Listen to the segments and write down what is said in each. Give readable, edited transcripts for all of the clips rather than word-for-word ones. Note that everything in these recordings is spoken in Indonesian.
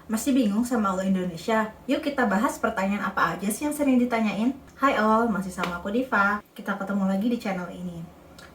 Masih bingung sama all Indonesia? Yuk kita bahas pertanyaan apa aja sih yang sering ditanyain. Hai all, masih sama aku Diva. Kita ketemu lagi di channel ini.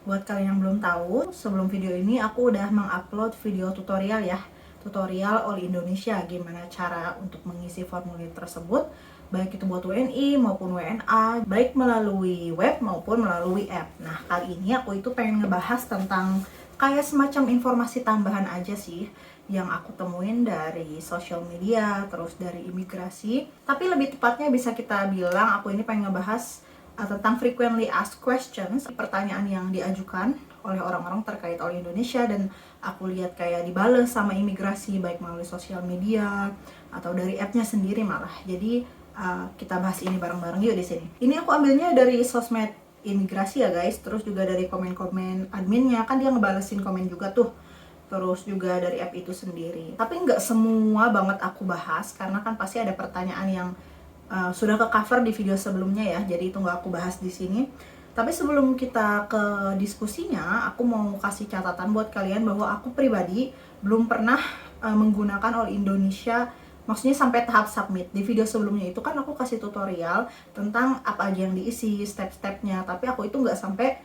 Buat kalian yang belum tahu, sebelum video ini aku udah mengupload video tutorial ya. Tutorial all Indonesia, gimana cara untuk mengisi formulir tersebut, baik itu buat WNI maupun WNA, baik melalui web maupun melalui app. Nah, kali ini aku itu pengen ngebahas tentang kayak semacam informasi tambahan aja sih yang aku temuin dari social media, terus dari imigrasi. Tapi lebih tepatnya bisa kita bilang aku ini pengen ngebahas tentang frequently asked questions, pertanyaan yang diajukan oleh orang-orang terkait oleh Indonesia, dan aku lihat kayak dibales sama imigrasi baik melalui sosial media atau dari app-nya sendiri malah. Jadi kita bahas ini bareng-bareng yuk di sini. Ini aku ambilnya dari sosmed imigrasi ya guys, terus juga dari komen-komen adminnya, kan dia ngebalesin komen juga tuh, terus juga dari app itu sendiri. Tapi nggak semua banget aku bahas karena kan pasti ada pertanyaan yang sudah ke cover di video sebelumnya ya, jadi itu nggak aku bahas di sini. Tapi sebelum kita ke diskusinya, aku mau kasih catatan buat kalian bahwa aku pribadi belum pernah menggunakan All Indonesia, maksudnya sampai tahap submit. Di video sebelumnya itu kan aku kasih tutorial tentang apa aja yang diisi, step-stepnya, tapi aku itu nggak sampai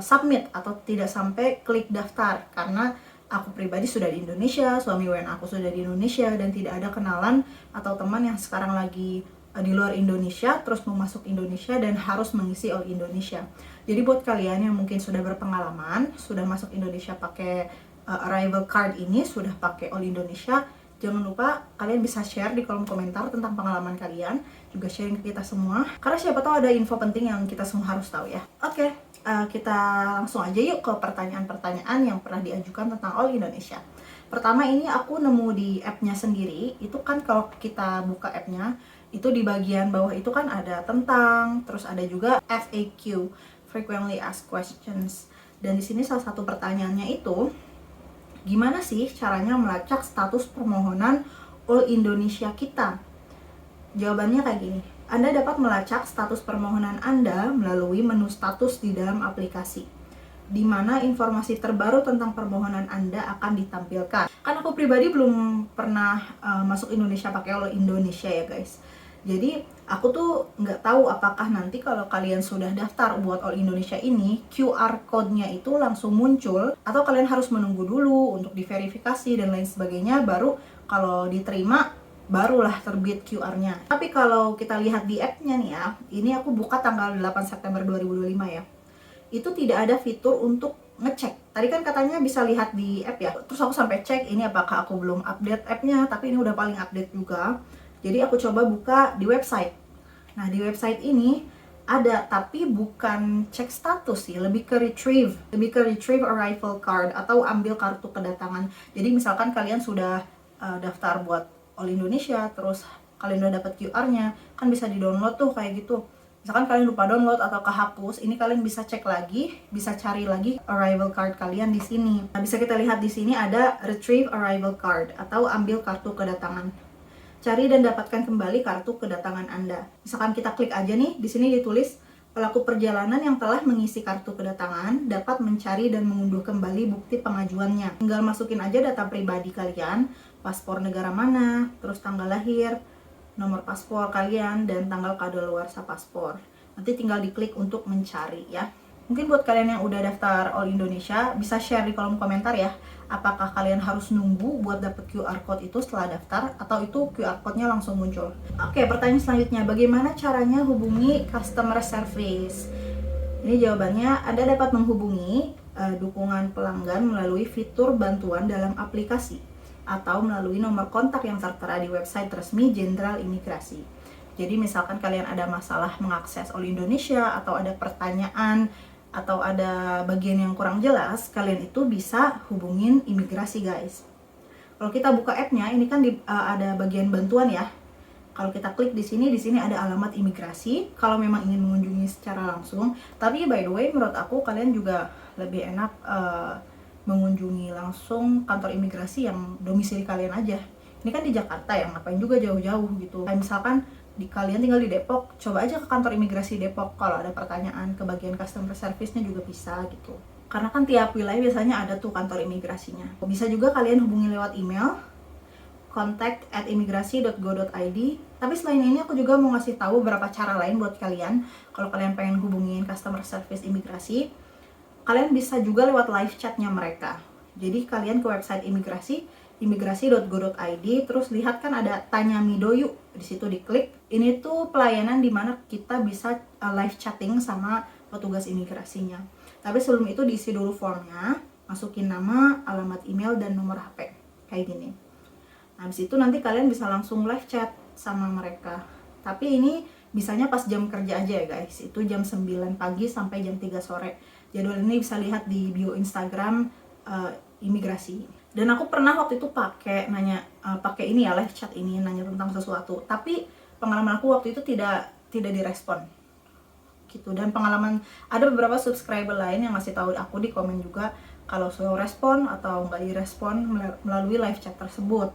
submit atau tidak sampai klik daftar karena aku pribadi sudah di Indonesia, suami WN aku sudah di Indonesia, dan tidak ada kenalan atau teman yang sekarang lagi di luar Indonesia terus mau masuk Indonesia dan harus mengisi All Indonesia. Jadi buat kalian yang mungkin sudah berpengalaman, sudah masuk Indonesia pakai arrival card ini, sudah pakai All Indonesia, jangan lupa kalian bisa share di kolom komentar tentang pengalaman kalian, juga sharing ke kita semua, karena siapa tahu ada info penting yang kita semua harus tahu ya. Oke, kita langsung aja yuk ke pertanyaan-pertanyaan yang pernah diajukan tentang All Indonesia. Pertama, ini aku nemu di app-nya sendiri. Itu kan kalau kita buka app-nya, itu di bagian bawah itu kan ada tentang, terus ada juga FAQ, frequently asked questions. Dan di sini salah satu pertanyaannya itu, gimana sih caranya melacak status permohonan All Indonesia kita? Jawabannya kayak gini. Anda dapat melacak status permohonan Anda melalui menu status di dalam aplikasi, di mana informasi terbaru tentang permohonan Anda akan ditampilkan. Kan aku pribadi belum pernah masuk Indonesia pakai All Indonesia ya guys. Jadi aku tuh nggak tahu apakah nanti kalau kalian sudah daftar buat All Indonesia ini, QR code-nya itu langsung muncul, atau kalian harus menunggu dulu untuk diverifikasi dan lain sebagainya, baru kalau diterima barulah terbit QR-nya. Tapi kalau kita lihat di app-nya nih ya, ini aku buka tanggal 8 September 2025 ya, itu tidak ada fitur untuk ngecek. Tadi kan katanya bisa lihat di app ya, terus aku sampai cek ini apakah aku belum update app-nya, tapi ini udah paling update juga. Jadi aku coba buka di website. Nah, di website ini ada, tapi bukan cek status sih, lebih ke retrieve arrival card atau ambil kartu kedatangan. Jadi misalkan kalian sudah daftar buat All Indonesia, terus kalian udah dapat QR-nya, kan bisa di-download tuh kayak gitu. Misalkan kalian lupa download atau kehapus, ini kalian bisa cek lagi, bisa cari lagi arrival card kalian di sini. Nah, bisa kita lihat di sini ada retrieve arrival card atau ambil kartu kedatangan. Cari dan dapatkan kembali kartu kedatangan Anda. Misalkan kita klik aja nih, di sini ditulis pelaku perjalanan yang telah mengisi kartu kedatangan dapat mencari dan mengunduh kembali bukti pengajuannya. Tinggal masukin aja data pribadi kalian, paspor negara mana, terus tanggal lahir, nomor paspor kalian, dan tanggal kadaluarsa paspor. Nanti tinggal diklik untuk mencari ya. Mungkin buat kalian yang udah daftar All Indonesia, bisa share di kolom komentar ya, apakah kalian harus nunggu buat dapet QR code itu setelah daftar, atau itu QR code-nya langsung muncul. Oke, pertanyaan selanjutnya, bagaimana caranya hubungi customer service? Ini jawabannya, Anda dapat menghubungi dukungan pelanggan melalui fitur bantuan dalam aplikasi, atau melalui nomor kontak yang tertera di website resmi Jenderal Imigrasi. Jadi misalkan kalian ada masalah mengakses All Indonesia, atau ada pertanyaan, atau ada bagian yang kurang jelas, kalian itu bisa hubungin imigrasi guys. Kalau kita buka app-nya, ini kan ada bagian bantuan ya. Kalau kita klik di sini ada alamat imigrasi kalau memang ingin mengunjungi secara langsung. Tapi by the way, menurut aku kalian juga lebih enak mengunjungi langsung kantor imigrasi yang domisili kalian aja. Ini kan di Jakarta ya, ngapain juga jauh-jauh gitu. Kayak misalkan kalian tinggal di Depok, coba aja ke kantor imigrasi Depok kalau ada pertanyaan, ke bagian customer service-nya juga bisa gitu. Karena kan tiap wilayah biasanya ada tuh kantor imigrasinya. Bisa juga kalian hubungi lewat email contact@imigrasi.go.id. Tapi selain ini aku juga mau ngasih tahu beberapa cara lain buat kalian. Kalau kalian pengen hubungin customer service imigrasi, kalian bisa juga lewat live chatnya mereka. Jadi kalian ke website imigrasi, imigrasi.go.id, terus lihat kan ada tanya Mido yuk, di situ diklik. Ini tuh pelayanan dimana kita bisa live chatting sama petugas imigrasinya. Tapi sebelum itu diisi dulu formnya, masukin nama, alamat email, dan nomor HP kayak gini. Nah, habis itu nanti kalian bisa langsung live chat sama mereka. Tapi ini bisanya pas jam kerja aja ya guys. Itu jam 9 pagi sampai jam 3 sore. Jadwal ini bisa lihat di bio Instagram imigrasi. Dan aku pernah waktu itu pakai ini ya, live chat ini, nanya tentang sesuatu. Tapi pengalaman aku waktu itu tidak direspon. Gitu. Dan pengalaman ada beberapa subscriber lain yang ngasih tahu aku di komen juga kalau slow respon atau nggak direspon melalui live chat tersebut.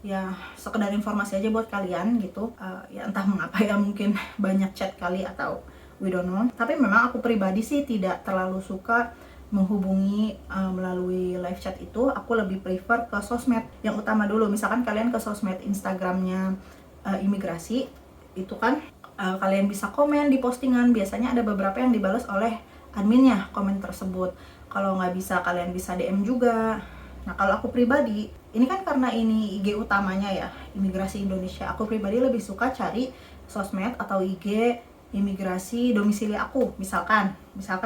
Ya sekedar informasi aja buat kalian gitu. Ya entah mengapa ya, mungkin banyak chat kali atau we don't know. Tapi memang aku pribadi sih tidak terlalu suka menghubungi melalui live chat itu. Aku lebih prefer ke sosmed yang utama dulu. Misalkan kalian ke sosmed Instagramnya imigrasi, itu kan kalian bisa komen di postingan. Biasanya ada beberapa yang dibalas oleh adminnya komen tersebut. Kalau nggak bisa, kalian bisa DM juga. Nah kalau aku pribadi, ini kan karena ini IG utamanya ya, Imigrasi Indonesia. Aku pribadi lebih suka cari sosmed atau IG imigrasi domisili aku. Misalkan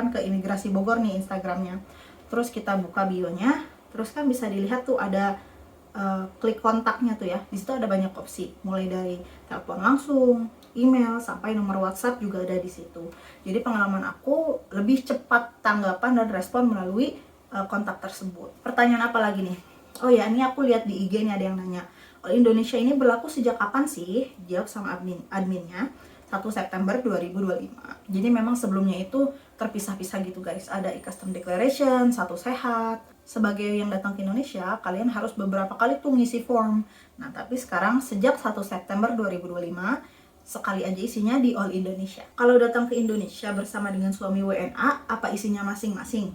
ke Imigrasi Bogor nih Instagramnya. Terus kita buka bionya, terus kan bisa dilihat tuh ada klik kontaknya tuh ya. Di situ ada banyak opsi, mulai dari telepon langsung, email, sampai nomor WhatsApp juga ada di situ. Jadi pengalaman aku lebih cepat tanggapan dan respon melalui kontak tersebut. Pertanyaan apa lagi nih? Oh ya, ini aku lihat di IG nih ada yang nanya, Indonesia ini berlaku sejak kapan sih? Jawab sama adminnya, 1 September 2025. Jadi memang sebelumnya itu terpisah-pisah gitu guys. Ada e-custom declaration, satu sehat. Sebagai yang datang ke Indonesia, kalian harus beberapa kali tuh ngisi form. Nah, tapi sekarang sejak 1 September 2025, sekali aja isinya di All Indonesia. Kalau datang ke Indonesia bersama dengan suami WNA, apa isinya masing-masing?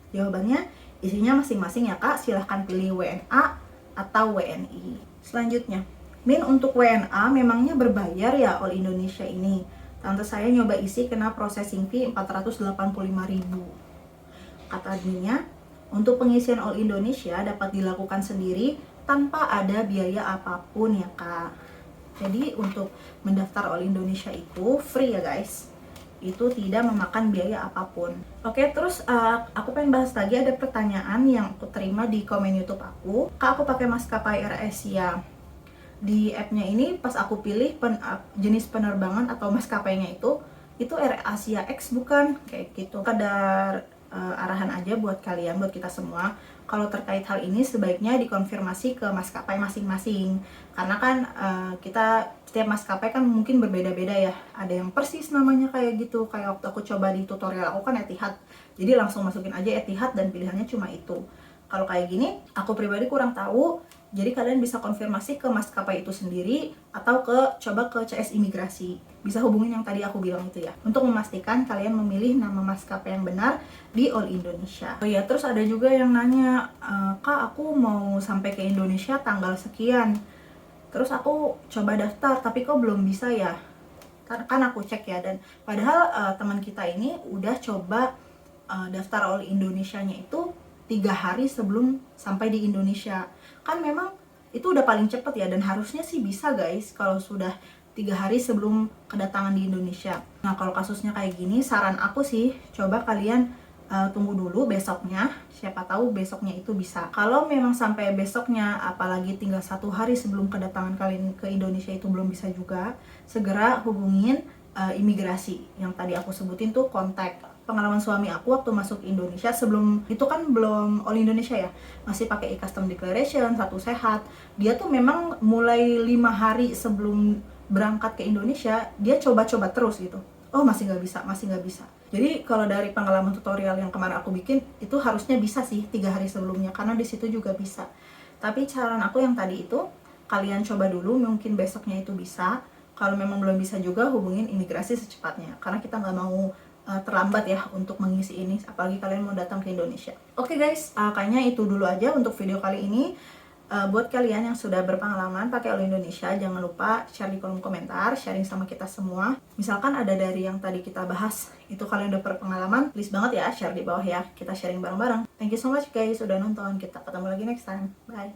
Jawabannya, isinya masing-masing ya kak. Silahkan pilih WNA atau WNI. Selanjutnya, Min, untuk WNA memangnya berbayar ya All Indonesia ini? Tante saya nyoba isi kena processing fee 485.000. Kata adminnya, untuk pengisian All Indonesia dapat dilakukan sendiri tanpa ada biaya apapun ya kak. Jadi untuk mendaftar All Indonesia itu free ya guys. Itu tidak memakan biaya apapun. Oke, terus aku pengen bahas lagi, ada pertanyaan yang aku terima di komen YouTube aku. Kak, aku pakai maskapai AirAsia. Di app-nya ini pas aku pilih jenis penerbangan atau maskapainya itu AirAsia X bukan? Kayak gitu. Kadar arahan aja buat kalian, buat kita semua. Kalau terkait hal ini sebaiknya dikonfirmasi ke maskapai masing-masing. Karena kan kita setiap maskapai kan mungkin berbeda-beda ya. Ada yang persis namanya kayak gitu. Kayak waktu aku coba di tutorial aku kan Etihad. Jadi langsung masukin aja Etihad dan pilihannya cuma itu. Kalau kayak gini, aku pribadi kurang tahu. Jadi kalian bisa konfirmasi ke maskapai itu sendiri atau coba ke CS Imigrasi. Bisa hubungin yang tadi aku bilang itu ya, untuk memastikan kalian memilih nama maskapai yang benar di All Indonesia. Oh iya, terus ada juga yang nanya, Kak, aku mau sampai ke Indonesia tanggal sekian. Terus aku coba daftar, tapi kok belum bisa ya? Kan aku cek ya, dan padahal teman kita ini udah coba daftar All Indonesianya itu 3 hari sebelum sampai di Indonesia. Kan memang itu udah paling cepet ya, dan harusnya sih bisa guys kalau sudah 3 hari sebelum kedatangan di Indonesia. Nah kalau kasusnya kayak gini, saran aku sih coba kalian tunggu dulu besoknya, siapa tahu besoknya itu bisa. Kalau memang sampai besoknya, apalagi tinggal 1 hari sebelum kedatangan kalian ke Indonesia itu belum bisa juga, segera hubungin imigrasi yang tadi aku sebutin tuh, kontak. Pengalaman suami aku waktu masuk Indonesia, sebelum itu kan belum All Indonesia ya, masih pakai e-custom declaration, satu sehat. Dia tuh memang mulai 5 hari sebelum berangkat ke Indonesia, dia coba-coba terus gitu. Oh masih nggak bisa. Jadi kalau dari pengalaman tutorial yang kemarin aku bikin, itu harusnya bisa sih 3 hari sebelumnya, karena di situ juga bisa. Tapi saran aku yang tadi itu, kalian coba dulu, mungkin besoknya itu bisa. Kalau memang belum bisa juga, hubungin imigrasi secepatnya, karena kita nggak mau terlambat ya untuk mengisi ini, apalagi kalian mau datang ke Indonesia. Oke guys, kayaknya itu dulu aja untuk video kali ini. Buat kalian yang sudah berpengalaman pakai Olo Indonesia, jangan lupa share di kolom komentar, sharing sama kita semua. Misalkan ada dari yang tadi kita bahas, itu kalian udah berpengalaman, please banget ya share di bawah ya, kita sharing bareng-bareng. Thank you so much guys sudah nonton, kita ketemu lagi next time, bye.